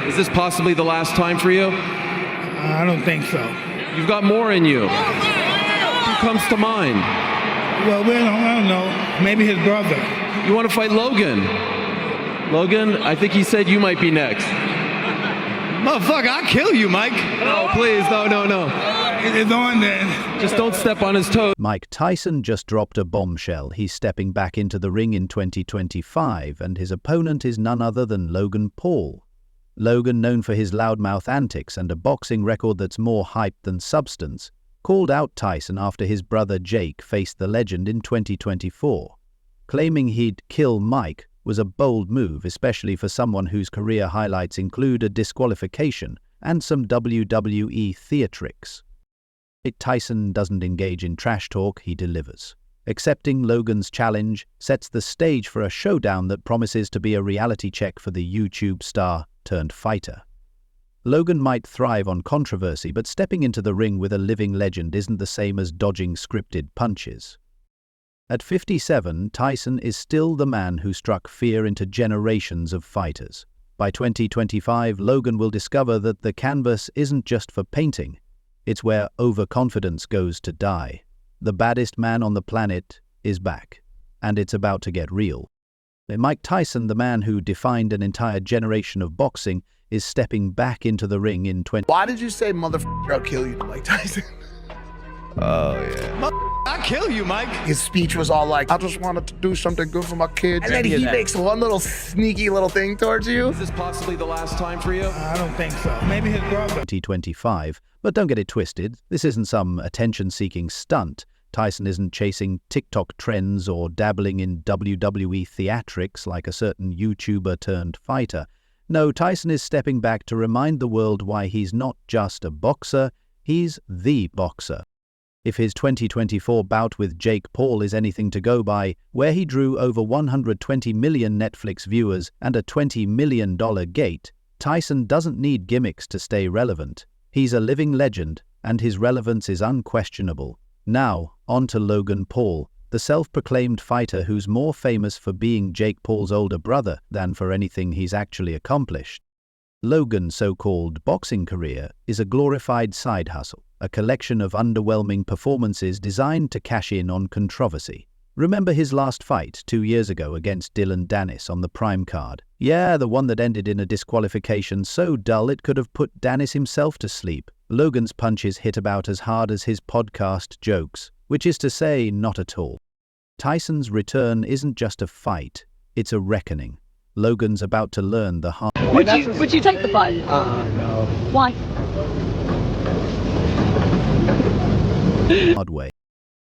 Is this possibly the last time for you? I don't think so. You've got more in you. Who comes to mind? Well, I don't know. Maybe his brother. You want to fight Logan? Logan, I think he said you might be next. Motherfucker, I'll kill you, Mike. No, please, no. It's on then. Just don't step on his toes. Mike Tyson just dropped a bombshell. He's stepping back into the ring in 2025, and his opponent is none other than Logan Paul. Logan, known for his loudmouth antics and a boxing record that's more hype than substance, called out Tyson after his brother Jake faced the legend in 2024. Claiming he'd kill Mike was a bold move, especially for someone whose career highlights include a disqualification and some WWE theatrics. Tyson doesn't engage in trash talk, he delivers. Accepting Logan's challenge sets the stage for a showdown that promises to be a reality check for the YouTube star turned fighter. Logan might thrive on controversy, but stepping into the ring with a living legend isn't the same as dodging scripted punches. At 57, Tyson is still the man who struck fear into generations of fighters. By 2025, Logan will discover that the canvas isn't just for painting, it's where overconfidence goes to die. The baddest man on the planet is back, and it's about to get real. Mike Tyson, the man who defined an entire generation of boxing, is stepping back into the ring in 20... Why did you say motherfucker, I'll kill you, Mike Tyson? Oh, yeah. I'll kill you, Mike. His speech was all like, I just wanted to do something good for my kids. And then he makes one little sneaky little thing towards you. Is this possibly the last time for you? I don't think so. Maybe his brother. 2025, but don't get it twisted. This isn't some attention-seeking stunt. Tyson isn't chasing TikTok trends or dabbling in WWE theatrics like a certain YouTuber turned fighter. No, Tyson is stepping back to remind the world why he's not just a boxer, he's the boxer. If his 2024 bout with Jake Paul is anything to go by, where he drew over 120 million Netflix viewers and a $20 million gate, Tyson doesn't need gimmicks to stay relevant. He's a living legend, and his relevance is unquestionable. Now, on to Logan Paul, the self-proclaimed fighter who's more famous for being Jake Paul's older brother than for anything he's actually accomplished. Logan's so-called boxing career is a glorified side hustle, a collection of underwhelming performances designed to cash in on controversy. Remember his last fight 2 years ago against Dylan Dennis on the Prime card? Yeah, the one that ended in a disqualification so dull it could have put Dennis himself to sleep. Logan's punches hit about as hard as his podcast jokes, which is to say, not at all. Tyson's return isn't just a fight, it's a reckoning. Logan's about to learn the hard Would you take the fight? No. Why? way.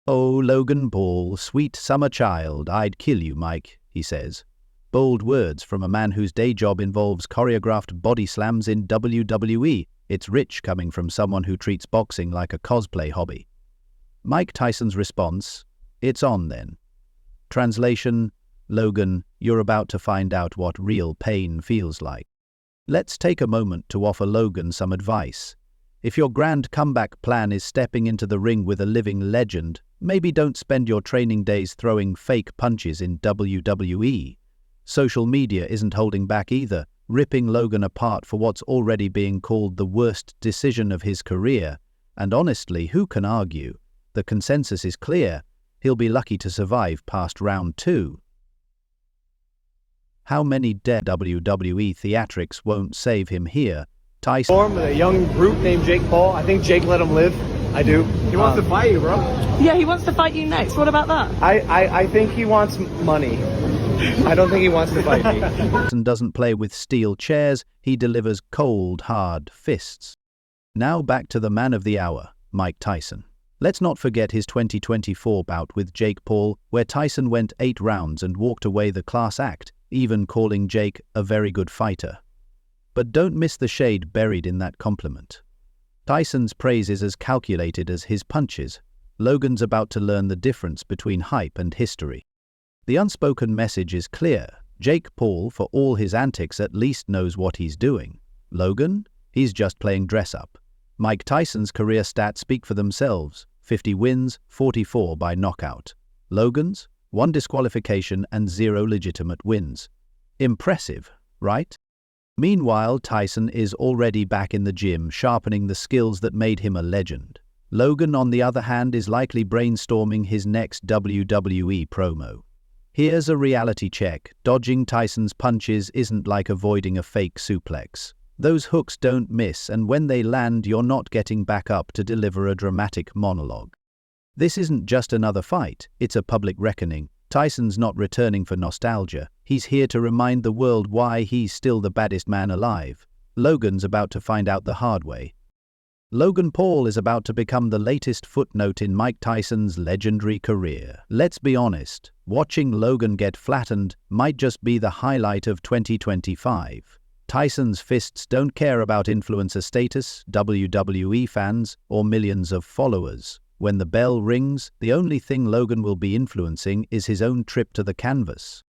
Oh, Logan Paul, sweet summer child, I'd kill you, Mike, he says. Bold words from a man whose day job involves choreographed body slams in WWE. It's rich coming from someone who treats boxing like a cosplay hobby. Mike Tyson's response, it's on then. Translation, Logan, you're about to find out what real pain feels like. Let's take a moment to offer Logan some advice. If your grand comeback plan is stepping into the ring with a living legend, maybe don't spend your training days throwing fake punches in WWE. Social media isn't holding back either, ripping Logan apart for what's already being called the worst decision of his career. And honestly, who can argue? The consensus is clear. He'll be lucky to survive past round 2. How many dead WWE theatrics won't save him here? Tyson With a young brute named Jake Paul. I think Jake let him live. I do. He wants to fight you, bro. Yeah, he wants to fight you next. What about that? I think he wants money. I don't think he wants to fight me. doesn't play with steel chairs, he delivers cold, hard fists. Now back to the man of the hour, Mike Tyson. Let's not forget his 2024 bout with Jake Paul, where Tyson went 8 rounds and walked away the class act, even calling Jake a very good fighter. But don't miss the shade buried in that compliment. Tyson's praise is as calculated as his punches. Logan's about to learn the difference between hype and history. The unspoken message is clear. Jake Paul, for all his antics, at least knows what he's doing. Logan? He's just playing dress-up. Mike Tyson's career stats speak for themselves. 50 wins, 44 by knockout. Logan's? 1 disqualification and 0 legitimate wins. Impressive, right? Meanwhile, Tyson is already back in the gym, sharpening the skills that made him a legend. Logan, on the other hand, is likely brainstorming his next WWE promo. Here's a reality check. Dodging Tyson's punches isn't like avoiding a fake suplex. Those hooks don't miss, and when they land, you're not getting back up to deliver a dramatic monologue. This isn't just another fight, it's a public reckoning. Tyson's not returning for nostalgia. He's here to remind the world why he's still the baddest man alive. Logan's about to find out the hard way. Logan Paul is about to become the latest footnote in Mike Tyson's legendary career. Let's be honest, watching Logan get flattened might just be the highlight of 2025. Tyson's fists don't care about influencer status, WWE fans, or millions of followers. When the bell rings, the only thing Logan will be influencing is his own trip to the canvas.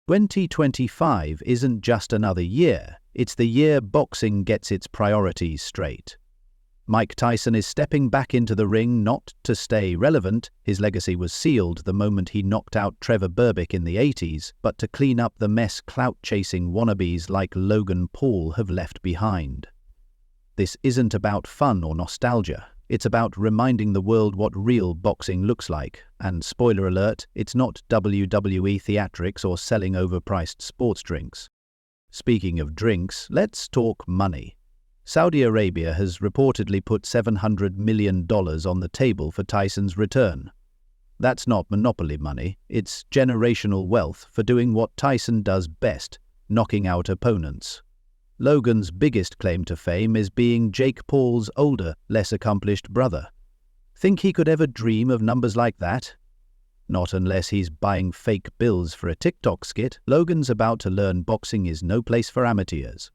2025 isn't just another year, it's the year boxing gets its priorities straight. Mike Tyson is stepping back into the ring not to stay relevant, his legacy was sealed the moment he knocked out Trevor Berbick in the 80s, but to clean up the mess clout-chasing wannabes like Logan Paul have left behind. This isn't about fun or nostalgia. It's about reminding the world what real boxing looks like. And spoiler alert, it's not WWE theatrics or selling overpriced sports drinks. Speaking of drinks, let's talk money. Saudi Arabia has reportedly put $700 million on the table for Tyson's return. That's not monopoly money, it's generational wealth for doing what Tyson does best, knocking out opponents. Logan's biggest claim to fame is being Jake Paul's older, less accomplished brother. Think he could ever dream of numbers like that? Not unless he's buying fake bills for a TikTok skit. Logan's about to learn boxing is no place for amateurs.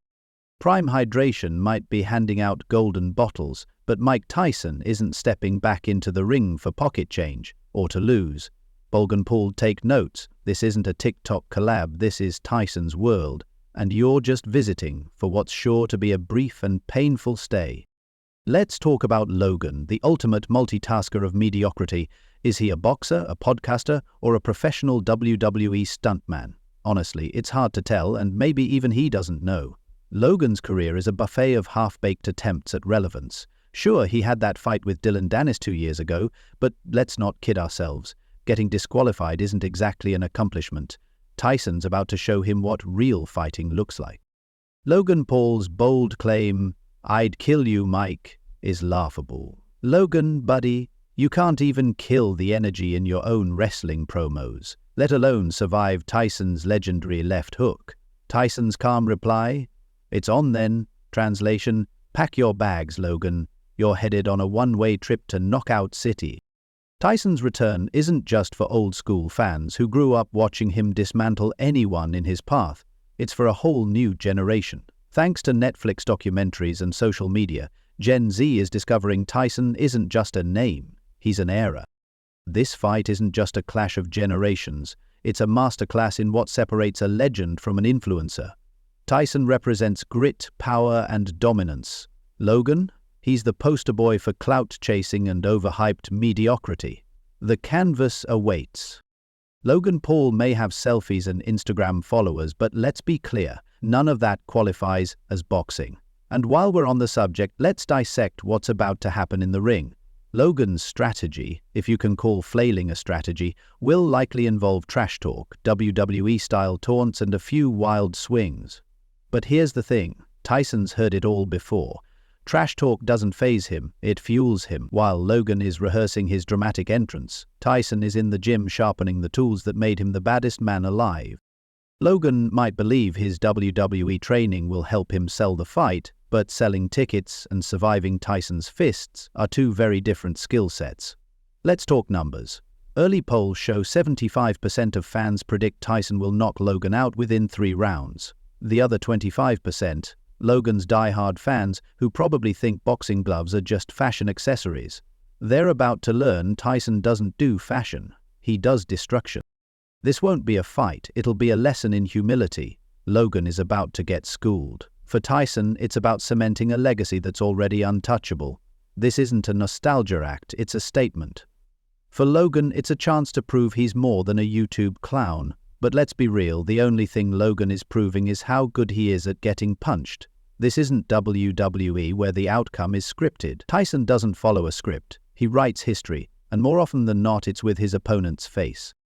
Prime Hydration might be handing out golden bottles, but Mike Tyson isn't stepping back into the ring for pocket change, or to lose. Logan Paul, take notes. This isn't a TikTok collab, this is Tyson's world, and you're just visiting for what's sure to be a brief and painful stay. Let's talk about Logan, the ultimate multitasker of mediocrity. Is he a boxer, a podcaster, or a professional WWE stuntman? Honestly, it's hard to tell, and maybe even he doesn't know. Logan's career is a buffet of half-baked attempts at relevance. Sure, he had that fight with Dylan Dennis 2 years ago, but let's not kid ourselves. Getting disqualified isn't exactly an accomplishment. Tyson's about to show him what real fighting looks like. Logan Paul's bold claim, "I'd kill you, Mike," is laughable. Logan, buddy, you can't even kill the energy in your own wrestling promos, let alone survive Tyson's legendary left hook. Tyson's calm reply, "It's on then." Translation, pack your bags, Logan. You're headed on a one-way trip to Knockout City. Tyson's return isn't just for old-school fans who grew up watching him dismantle anyone in his path. It's for a whole new generation. Thanks to Netflix documentaries and social media, Gen Z is discovering Tyson isn't just a name, he's an era. This fight isn't just a clash of generations, it's a masterclass in what separates a legend from an influencer. Tyson represents grit, power, and dominance. Logan? He's the poster boy for clout-chasing and overhyped mediocrity. The canvas awaits. Logan Paul may have selfies and Instagram followers, but let's be clear, none of that qualifies as boxing. And while we're on the subject, let's dissect what's about to happen in the ring. Logan's strategy, if you can call flailing a strategy, will likely involve trash talk, WWE-style taunts, and a few wild swings. But here's the thing, Tyson's heard it all before. Trash talk doesn't faze him, it fuels him. While Logan is rehearsing his dramatic entrance, Tyson is in the gym sharpening the tools that made him the baddest man alive. Logan might believe his WWE training will help him sell the fight, but selling tickets and surviving Tyson's fists are two very different skill sets. Let's talk numbers. Early polls show 75% of fans predict Tyson will knock Logan out within 3 rounds. The other 25%, Logan's die-hard fans who probably think boxing gloves are just fashion accessories. They're about to learn Tyson doesn't do fashion, he does destruction. This won't be a fight, it'll be a lesson in humility. Logan is about to get schooled. For Tyson, it's about cementing a legacy that's already untouchable. This isn't a nostalgia act, it's a statement. For Logan, it's a chance to prove he's more than a YouTube clown. But let's be real, the only thing Logan is proving is how good he is at getting punched. This isn't WWE where the outcome is scripted. Tyson doesn't follow a script. He writes history, and more often than not it's with his opponent's face.